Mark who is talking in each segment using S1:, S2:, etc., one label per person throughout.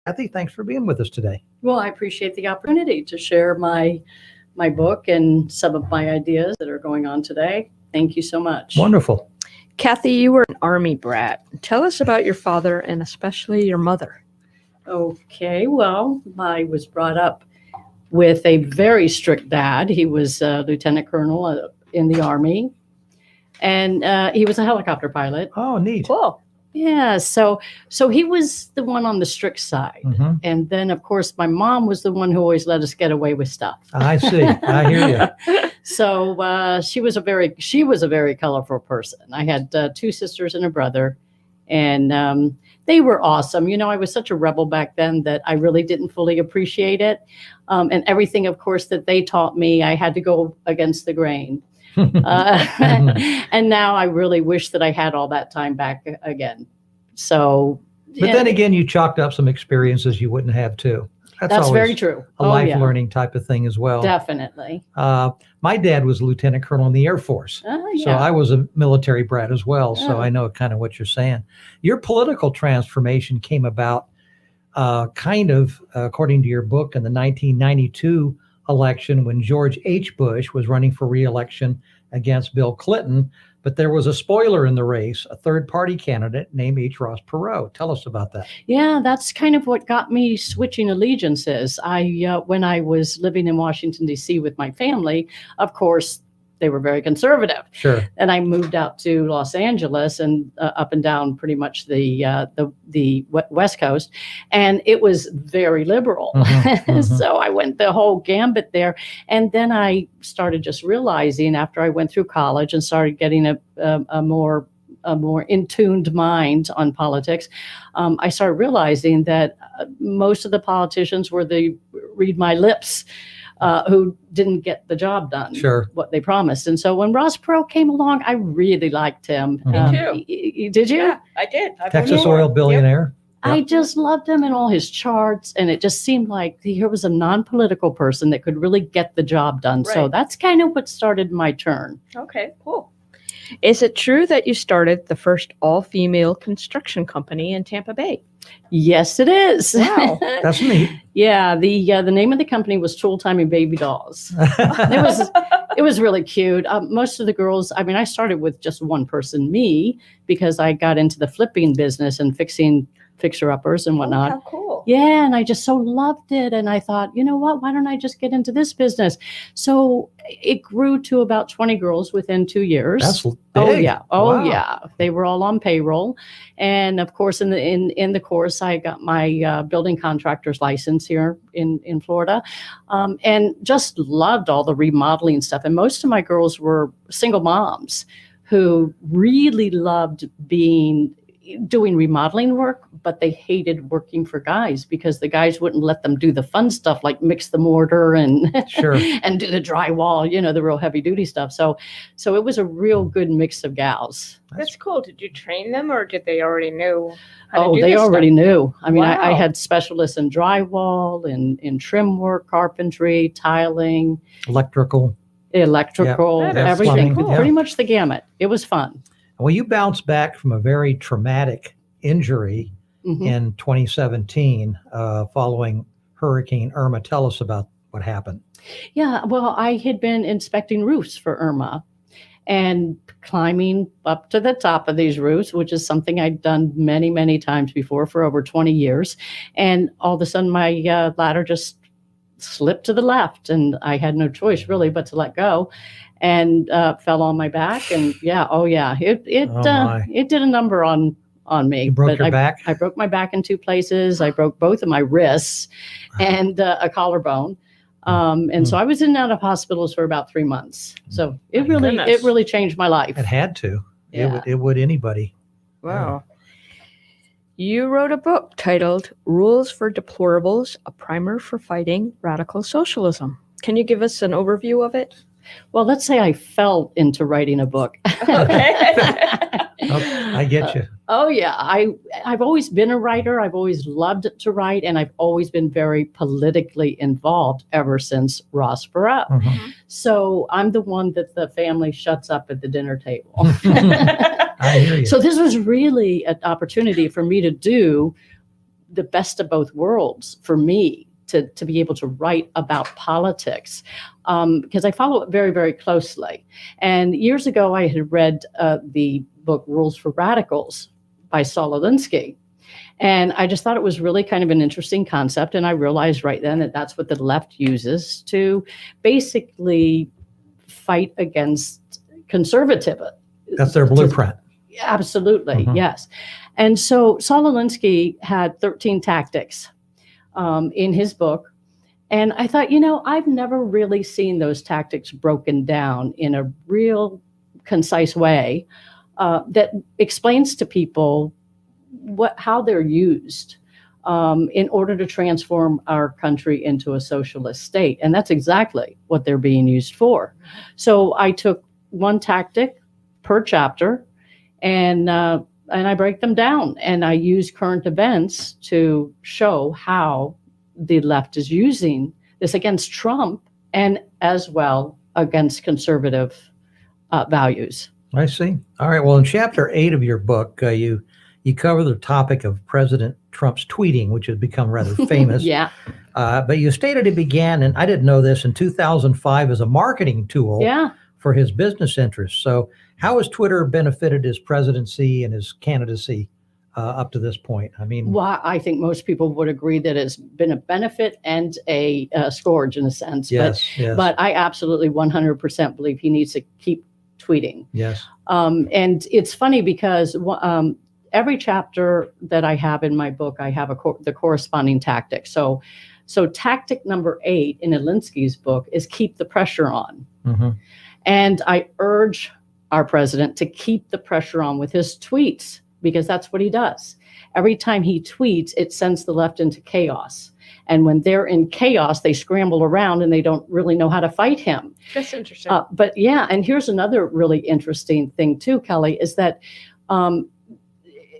S1: Cathi, thanks for being with us today.
S2: Well, I appreciate the opportunity to share my book and some of my ideas that are going on today. Thank you so much.
S1: Wonderful.
S3: Cathi, you were an Army brat. Tell us about your father and especially your mother.
S2: Okay, well, I was brought up with a very strict dad. He was a lieutenant colonel in the Army, and he was a helicopter pilot.
S1: Oh, neat.
S3: Cool.
S2: Yeah, so he was the one on the strict side.
S1: Mm-hmm.
S2: And then, of course, my mom was the one who always let us get away with stuff.
S1: I see. I hear you.
S2: So she was a very colorful person. I had two sisters and a brother, and they were awesome. You know, I was such a rebel back then that I really didn't fully appreciate it. And everything, of course, that they taught me, I had to go against the grain. And now I really wish that I had all that time back again. So,
S1: but then again, you chalked up some experiences you wouldn't have too.
S2: That's very true.
S1: A life learning type of thing as well.
S2: Definitely.
S1: My dad was a lieutenant colonel in the Air Force.
S2: Yeah.
S1: So I was a military brat as well. So I know kind of what you're saying. Your political transformation came about according to your book, in the 1992 election when George H. Bush was running for re-election against Bill Clinton. But there was a spoiler in the race, a third-party candidate named H. Ross Perot. Tell us about that.
S2: Yeah, that's kind of what got me switching allegiances. When I was living in Washington, D.C. with my family, of course, they were very conservative.
S1: Sure.
S2: And I moved out to Los Angeles and up and down pretty much the West Coast, and it was very liberal.
S1: Mm-hmm, mm-hmm.
S2: So I went the whole gambit there, and then I started just realizing after I went through college and started getting a more in-tuned mind on politics, I started realizing that most of the politicians were the read my lips. Who didn't get the job done,
S1: sure,
S2: what they promised. And so when Ross Perot came along, I really liked him.
S3: Me too.
S2: Did you?
S3: Yeah, I did.
S1: Texas oil billionaire.
S2: Yep. I just loved him and all his charts. And it just seemed like here was a non-political person that could really get the job done. Right. So that's kind of what started my turn.
S3: Okay, cool. Is it true that you started the first all-female construction company in Tampa Bay?
S2: Yes, it is.
S3: Wow,
S1: that's neat.
S2: Yeah, the name of the company was Tool Time and Baby Dolls. It was really cute. Most of the girls, I mean, I started with just one person, me, because I got into the flipping business and fixing fixer-uppers and whatnot.
S3: Oh, how cool.
S2: Yeah, and I just so loved it. And I thought, you know what, why don't I just get into this business? So it grew to about 20 girls within 2 years.
S1: That's big.
S2: Oh, yeah. Oh,
S1: wow.
S2: yeah. They were all on payroll. And of course, in the course, I got my building contractor's license here in Florida, and just loved all the remodeling stuff. And most of my girls were single moms who really loved doing remodeling work, but they hated working for guys because the guys wouldn't let them do the fun stuff like mix the mortar and
S1: sure.
S2: and do the drywall, you know, the real heavy duty stuff. So it was a real good mix of gals.
S3: That's cool. Did you train them or did they already know how to do
S2: they
S3: this
S2: already
S3: stuff?
S2: knew. I mean,
S3: Wow.
S2: I had specialists in drywall, in trim work, carpentry, tiling,
S1: Electrical,
S2: everything,
S1: plumbing, cool.
S2: Pretty much the gamut. It was fun.
S1: Well, you bounced back from a very traumatic injury in 2017 following Hurricane Irma. Tell us about what happened.
S2: Yeah, well, I had been inspecting roofs for Irma and climbing up to the top of these roofs, which is something I'd done many, many times before for over 20 years. And all of a sudden, my ladder just slipped to the left, and I had no choice really but to let go. And fell on my back, and it did a number on me.
S1: You broke your back?
S2: I broke my back in two places. I broke both of my wrists and a collarbone. So I was in and out of hospitals for about 3 months. So it really changed my life.
S1: It had to.
S2: Yeah.
S1: It would anybody.
S3: Wow. You wrote a book titled Rules for Deplorables, a Primer for Fighting Radical Socialism. Can you give us an overview of it?
S2: Well, let's say I fell into writing a book.
S3: Okay.
S1: I get you.
S2: I've always been a writer. I've always loved to write, and I've always been very politically involved ever since Ross Perot.
S1: Mm-hmm.
S2: So I'm the one that the family shuts up at the dinner table.
S1: I hear you.
S2: So this was really an opportunity for me to do the best of both worlds for me to be able to write about politics, because I follow it very, very closely. And years ago, I had read the book Rules for Radicals by Saul Alinsky. And I just thought it was really kind of an interesting concept. And I realized right then that that's what the left uses to basically fight against conservatism.
S1: That's their blueprint.
S2: Absolutely,
S1: Mhm.
S2: yes. And so Saul Alinsky had 13 tactics in his book. And I thought, I've never really seen those tactics broken down in a real concise way that explains to people how they're used in order to transform our country into a socialist state. And that's exactly what they're being used for. So I took one tactic per chapter, and I break them down, and I use current events to show how the left is using this against Trump and as well against conservative values.
S1: I see. All right. Well, in chapter 8 of your book, you cover the topic of President Trump's tweeting, which has become rather famous.
S2: Yeah.
S1: But you stated it began, and I didn't know this, in 2005 as a marketing tool for his business interests. So how has Twitter benefited his presidency and his candidacy up to this point? I mean,
S2: well, I think most people would agree that it's been a benefit and a scourge in a sense.
S1: Yes,
S2: but I absolutely 100% believe he needs to keep tweeting.
S1: Yes.
S2: And it's funny because every chapter that I have in my book, I have the corresponding tactic. So tactic number 8 in Alinsky's book is keep the pressure on.
S1: Mm-hmm.
S2: And I urge our president to keep the pressure on with his tweets, because that's what he does. Every time he tweets, it sends the left into chaos. And when they're in chaos, they scramble around and they don't really know how to fight him.
S3: That's interesting.
S2: But yeah, and here's another really interesting thing too, Kelly, is that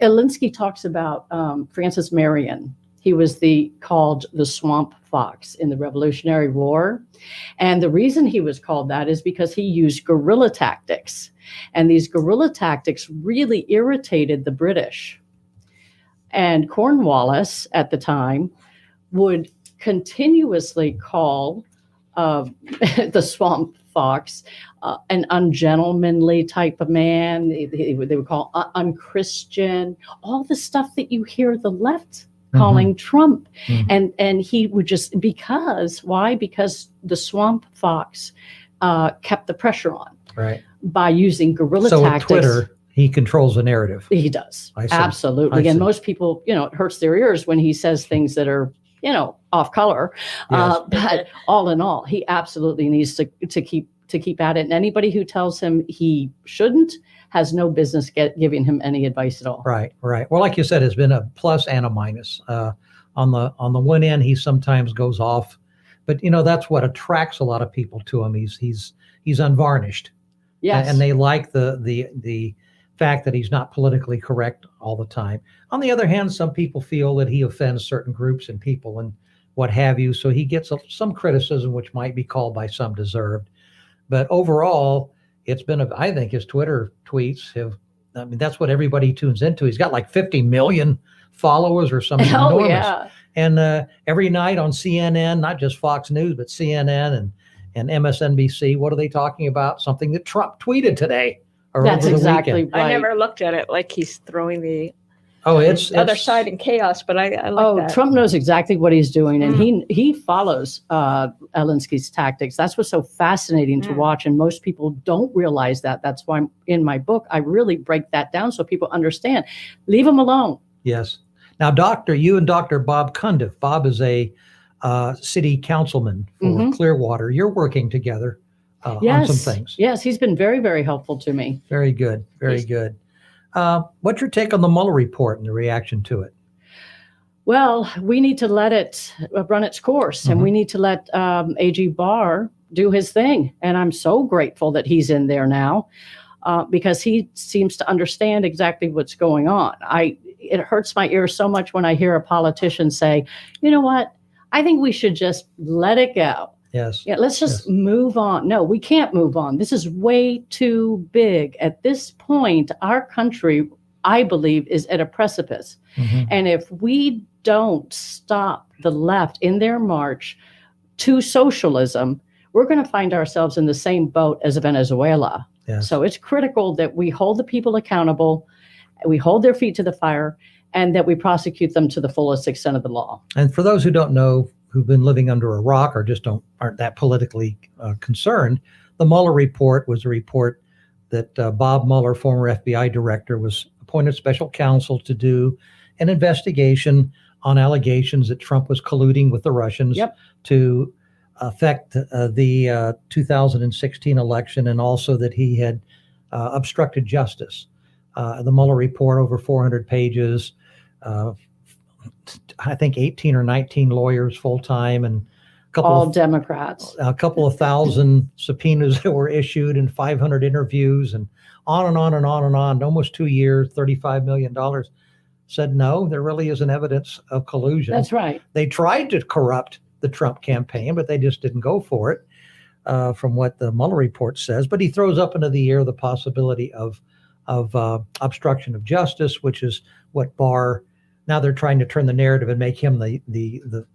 S2: Alinsky talks about Francis Marion. He was called the Swamp Fox in the Revolutionary War. And the reason he was called that is because he used guerrilla tactics. And these guerrilla tactics really irritated the British. And Cornwallis at the time would continuously call the Swamp Fox an ungentlemanly type of man. They would call unchristian, all the stuff that you hear the left calling Trump. Mm-hmm. And he would just, why? Because the Swamp Fox kept the pressure on.
S1: Right.
S2: By using guerrilla tactics.
S1: So Twitter, he controls the narrative.
S2: He does. Absolutely. And most people, it hurts their ears when he says things that are, off color. Yes. But all in all, he absolutely needs to keep at it. And anybody who tells him he shouldn't has no business giving him any advice at all. Right.
S1: Well, like you said, it's been a plus and a minus. On the one end, he sometimes goes off, but that's what attracts a lot of people to him. He's unvarnished.
S2: Yes.
S1: And they like the fact that he's not politically correct all the time. On the other hand, some people feel that he offends certain groups and people and what have you. So he gets some criticism, which might be called by some deserved. But overall, it's been, I think his Twitter tweets that's what everybody tunes into. He's got like 50 million followers or something enormous. Yeah. And every night on CNN, not just Fox News, but CNN and MSNBC, what are they talking about? Something that Trump tweeted today or
S2: That's
S1: over the
S2: exactly
S1: weekend.
S2: Right.
S3: I never looked at it like he's throwing the
S1: other
S3: side in chaos, but I like that.
S2: Trump knows exactly what he's doing, and he follows Alinsky's tactics. That's what's so fascinating to watch, and most people don't realize that. That's why in my book, I really break that down so people understand. Leave him alone.
S1: Yes. Now, you and Dr. Bob Cundiff. Bob is a city councilman for Clearwater. You're working together on some things.
S2: Yes, he's been very, very helpful to me.
S1: Very good. Very good. What's your take on the Mueller report and the reaction to it?
S2: Well, we need to let it run its course, and we need to let AG Barr do his thing. And I'm so grateful that he's in there now because he seems to understand exactly what's going on. It hurts my ears so much when I hear a politician say, you know what? I think we should just let it go.
S1: Yes.
S2: Yeah, let's just move on. No, we can't move on. This is way too big. At this point, our country, I believe, is at a precipice. And if we don't stop the left in their march to socialism, we're going to find ourselves in the same boat as Venezuela.
S1: Yes.
S2: So it's critical that we hold the people accountable, we hold their feet to the fire, and that we prosecute them to the fullest extent of the law.
S1: And for those who don't know, who've been living under a rock or just aren't that politically concerned, the Mueller report was a report that Bob Mueller, former FBI director, was appointed special counsel to do an investigation on allegations that Trump was colluding with the Russians to affect the 2016 election, and also that he had obstructed justice. The Mueller report, over 400 pages, I think 18 or 19 lawyers full-time, and
S2: all Democrats.
S1: A couple of thousand subpoenas that were issued, and 500 interviews, and on and on and on and on. Almost 2 years, $35 million. Said no, there really isn't evidence of collusion.
S2: That's right.
S1: They tried to corrupt the Trump campaign, but they just didn't go for it, from what the Mueller report says. But he throws up into the air the possibility of obstruction of justice, which is what Barr. Now they're trying to turn the narrative and make him the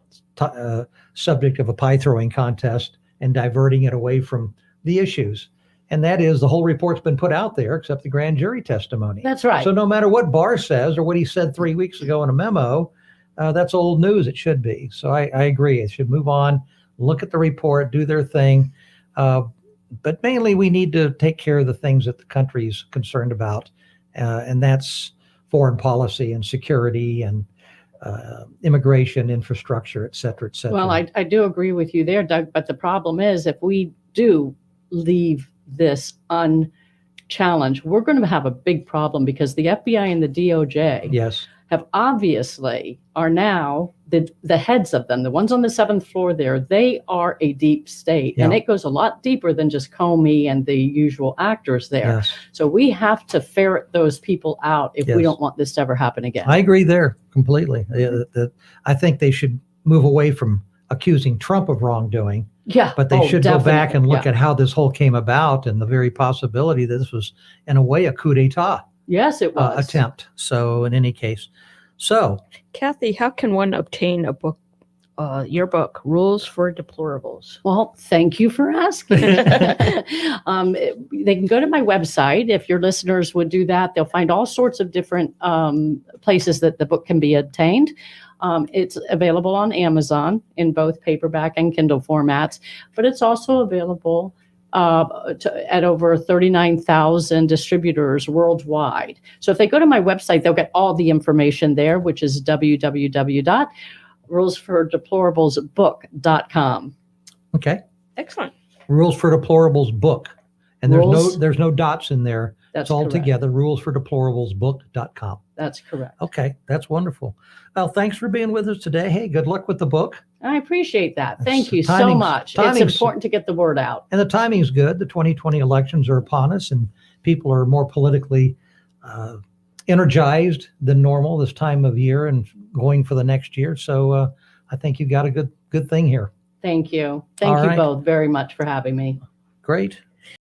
S1: subject of a pie throwing contest and diverting it away from the issues. And that is, the whole report's been put out there except the grand jury testimony.
S2: That's right.
S1: So no matter what Barr says or what he said 3 weeks ago in a memo, that's old news. It should be. So I agree. It should move on, look at the report, do their thing. But mainly we need to take care of the things that the country's concerned about. And that's foreign policy and security and immigration, infrastructure, et cetera, et cetera.
S2: Well, I do agree with you there, Doug. But the problem is, if we do leave this unchallenged, we're going to have a big problem, because the FBI and the DOJ have obviously are now the heads of them, the ones on the 7th floor there, they are a deep state. And it goes a lot deeper than just Comey and the usual actors there. So we have to ferret those people out if we don't want this to ever happen again.
S1: I agree there completely. I think they should move away from accusing Trump of wrongdoing. But they should go back and look at how this whole came about, and the very possibility that this was, in a way, a coup d'etat.
S2: Yes, it was.
S1: Attempt. So in any case. So,
S3: Cathi, how can one obtain a book, your book, Rules for Deplorables?
S2: Well, thank you for asking. They can go to my website. If your listeners would do that, they'll find all sorts of different places that the book can be obtained. It's available on Amazon in both paperback and Kindle formats, but it's also available at over 39,000 distributors worldwide. So if they go to my website, they'll get all the information there, which is www.rulesfordeplorablesbook.com.
S1: Okay.
S3: Excellent.
S1: Rules for Deplorables book. And there's no dots in there.
S2: That's
S1: it's all
S2: correct.
S1: together, rulesfordeplorablesbook.com.
S2: That's correct.
S1: Okay, that's wonderful. Well, thanks for being with us today. Hey, good luck with the book.
S2: I appreciate that. Thank you so
S1: Timing's-
S2: much.
S1: timing's-
S2: It's important to get the word out.
S1: And the timing's good. The 2020 elections are upon us, and people are more politically energized than normal this time of year and going for the next year. So I think you got a good thing here.
S2: Thank you.
S1: All
S2: Thank you
S1: right.
S2: both very much for having me.
S1: Great.